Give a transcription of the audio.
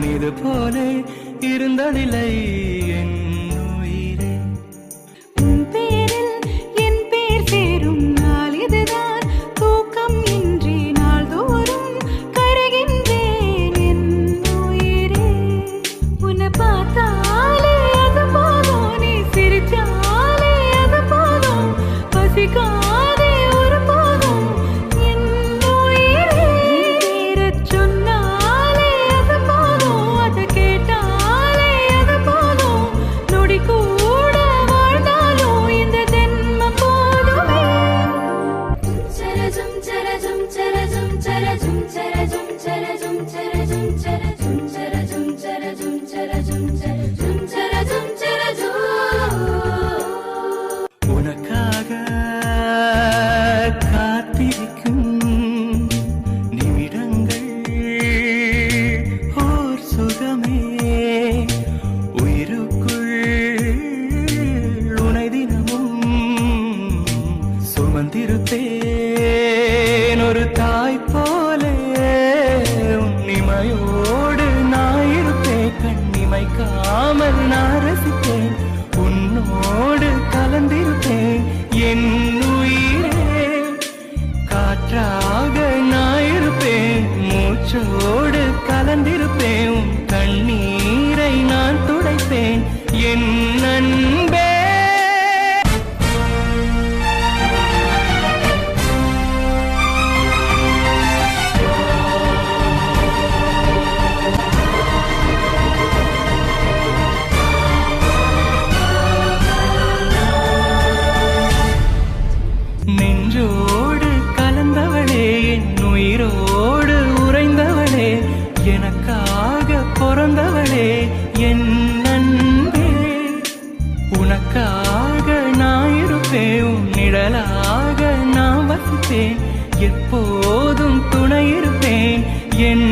நான் இது போல இருந்ததில்லை என் உயிரே. உன் பேரில் என் பேர் சேரும் நாள் இதுதான். தூக்கம் இன்றி நாள்தோறும் கருகின்றேன் என் உயிரே. உன்னை பார்த்தாலே அது போதும், நீ சிரிச்சாலே அது போதும், பசிக்காதே ஒரு போதும் என் உயிரே. பேரச் சொன்னாலே அது போதும், அதை கேட்டாலே அது போதும், நொடி கூட வாழ்ந்தாலும் இந்த ஜென்மம் போதுமே. சரஜம் சரஜம் சரஜம் சரஜம் சரஜம் சரஜம் சரஜம் சரஜம் சரஜம் சரஜம் சரஜம் சரஜம் சரஜம் சரஜம். உனக்காக காத்திருக்கும் நிமிடங்கள் ஓர் சுகமே. உயிருக்குள் உனை தினமும் சுமந்திருப்பேன் ஒரு தாய் போலே. உன்னிமையோடு நான் இருப்பேன், கண்ணிமைக்காமல் நான் ரசிப்பேன், உன்னோடு கலந்திருப்பேன் என் உயிரே. காற்றாக நான் இருப்பேன், மூச்சோடு கலந்திருப்பேன், உன் கண்ணீரை நான் துடைப்பேன் என் அன்பே. நெஞ்சோடு கலந்தவளே, என் உயிரோடு உறைந்தவளே, எனக்காக பிறந்தவளே என் அன்பே. உனக்காக நான் இருப்பேன், உன் நிழலாக நான் வசிப்பேன், எப்போதும் துணை இருப்பேன் என்